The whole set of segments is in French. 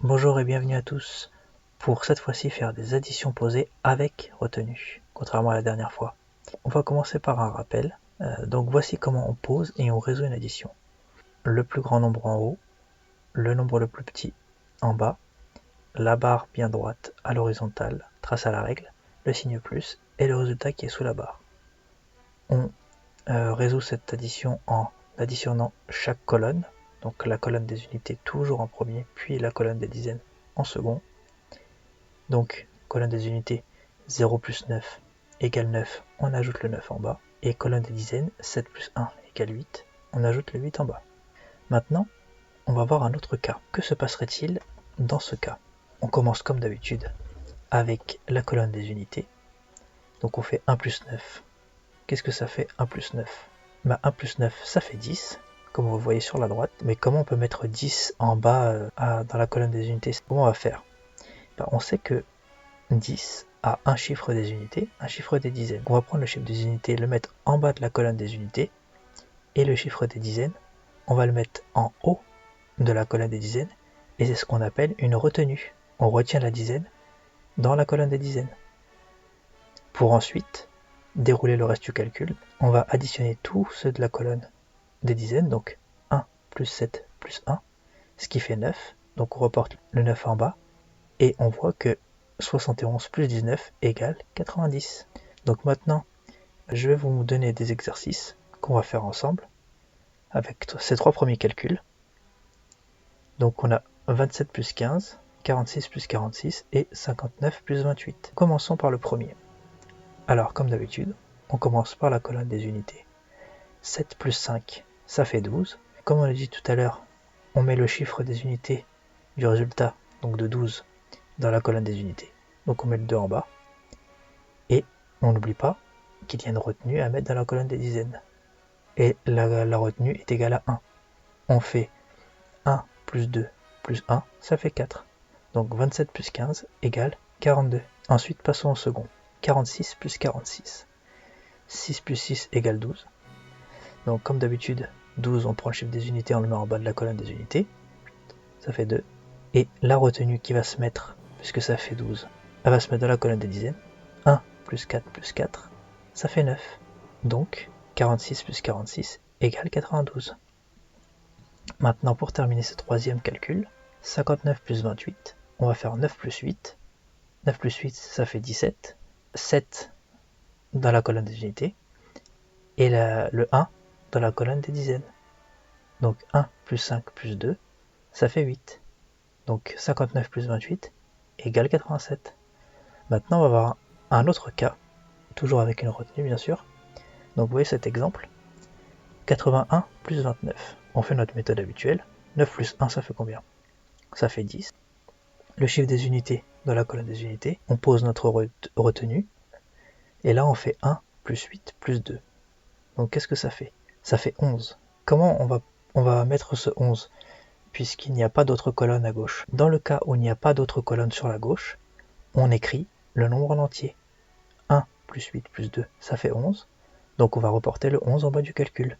Bonjour et bienvenue à tous pour cette fois-ci faire des additions posées avec retenue, contrairement à la dernière fois. On va commencer par un rappel. Donc voici comment on pose et on résout une addition. Le plus grand nombre en haut, le nombre le plus petit en bas, la barre bien droite à l'horizontale, trace à la règle, le signe plus et le résultat qui est sous la barre. On résout cette addition en additionnant chaque colonne, donc la colonne des unités toujours en premier, puis la colonne des dizaines en second. Donc, colonne des unités, 0 plus 9 égale 9, on ajoute le 9 en bas. Et colonne des dizaines, 7 plus 1 égale 8, on ajoute le 8 en bas. Maintenant, on va voir un autre cas. Que se passerait-il dans ce cas? On commence comme d'habitude avec la colonne des unités. Donc on fait 1 plus 9. Qu'est-ce que ça fait 1 plus 9? 1 plus 9, ça fait 10, comme vous voyez sur la droite. Mais comment on peut mettre 10 en bas dans la colonne des unités? Comment on va faire? On sait que 10 a un chiffre des unités, un chiffre des dizaines. On va prendre le chiffre des unités, le mettre en bas de la colonne des unités, et le chiffre des dizaines, on va le mettre en haut de la colonne des dizaines, et c'est ce qu'on appelle une retenue. On retient la dizaine dans la colonne des dizaines. Pour ensuite dérouler le reste du calcul, on va additionner tous ceux de la colonne des dizaines, donc 1 plus 7 plus 1, ce qui fait 9, donc on reporte le 9 en bas, et on voit que 71 plus 19 égale 90. Donc maintenant, je vais vous donner des exercices qu'on va faire ensemble avec ces trois premiers calculs. Donc on a 27 plus 15, 46 plus 46 et 59 plus 28. Commençons par le premier. Alors comme d'habitude, on commence par la colonne des unités. 7 plus 5, ça fait 12. Comme on l'a dit tout à l'heure, on met le chiffre des unités du résultat, donc de 12, dans la colonne des unités. Donc on met le 2 en bas. Et on n'oublie pas qu'il y a une retenue à mettre dans la colonne des dizaines. Et la retenue est égale à 1. On fait 1 plus 2 plus 1, ça fait 4. Donc 27 plus 15 égale 42. Ensuite passons au second. 46 plus 46. 6 plus 6 égale 12. Donc comme d'habitude, 12 on prend le chiffre des unités, on le met en bas de la colonne des unités. Ça fait 2. Et la retenue qui va se mettre, puisque ça fait 12, elle va se mettre dans la colonne des dizaines. 1 plus 4, ça fait 9. Donc 46 plus 46 égale 92. Maintenant pour terminer ce troisième calcul, 59 plus 28, on va faire 9 plus 8. 9 plus 8 ça fait 17. 7 dans la colonne des unités. Et le 1 dans la colonne des dizaines. Donc 1 plus 5 plus 2, ça fait 8. Donc 59 plus 28 égale 87. Maintenant on va voir un autre cas, toujours avec une retenue bien sûr. Donc vous voyez cet exemple, 81 plus 29. On fait notre méthode habituelle, 9 plus 1 ça fait combien? Ça fait 10. Le chiffre des unités dans la colonne des unités, on pose notre retenue, et là on fait 1 plus 8 plus 2. Donc qu'est-ce que ça fait? Ça fait 11. Comment on va mettre ce 11 puisqu'il n'y a pas d'autre colonne à gauche? Dans le cas où il n'y a pas d'autre colonne sur la gauche, on écrit le nombre en entier. 1 plus 8 plus 2, ça fait 11. Donc on va reporter le 11 en bas du calcul.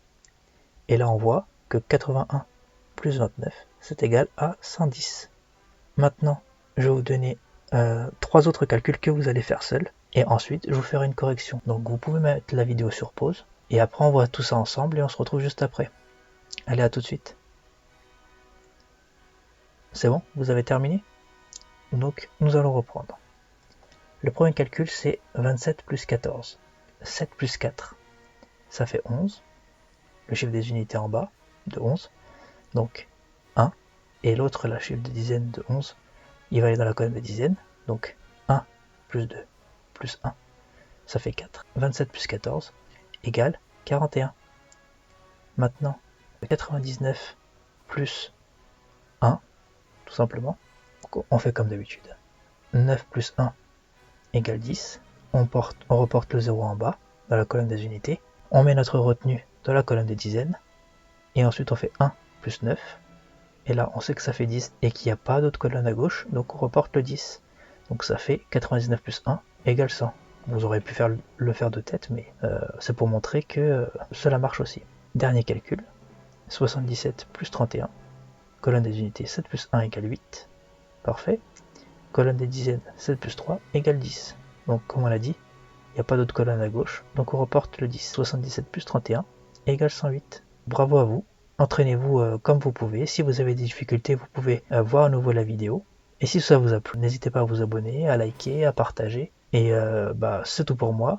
Et là on voit que 81 plus 29, c'est égal à 110. Maintenant, je vais vous donner 3 autres calculs que vous allez faire seul. Et ensuite, je vous ferai une correction. Donc vous pouvez mettre la vidéo sur pause. Et après, on voit tout ça ensemble et on se retrouve juste après. Allez, à tout de suite. C'est bon? Vous avez terminé? Donc, nous allons reprendre. Le premier calcul, c'est 27 plus 14. 7 plus 4, ça fait 11. Le chiffre des unités en bas, de 11. Donc, 1. Et l'autre, le chiffre de dizaines de 11, il va aller dans la colonne des dizaines. Donc, 1 plus 2 plus 1, ça fait 4. 27 plus 14 égale 41. Maintenant, 99 plus 1, tout simplement. Donc, on fait comme d'habitude. 9 plus 1 égale 10. On reporte le 0 en bas, dans la colonne des unités. On met notre retenue dans la colonne des dizaines. Et ensuite, on fait 1 plus 9. Et là, on sait que ça fait 10 et qu'il n'y a pas d'autre colonne à gauche. Donc, on reporte le 10. Donc, ça fait 99 plus 1 égale 100. Vous aurez pu le faire de tête, mais c'est pour montrer que cela marche aussi. Dernier calcul. 77 plus 31. Colonne des unités, 7 plus 1 égale 8. Parfait. Colonne des dizaines, 7 plus 3 égale 10. Donc comme on l'a dit, il n'y a pas d'autre colonne à gauche, donc on reporte le 10. 77 plus 31 égale 108. Bravo à vous. Entraînez-vous comme vous pouvez. Si vous avez des difficultés, vous pouvez voir à nouveau la vidéo. Et si ça vous a plu, n'hésitez pas à vous abonner, à liker, à partager. Et c'est tout pour moi.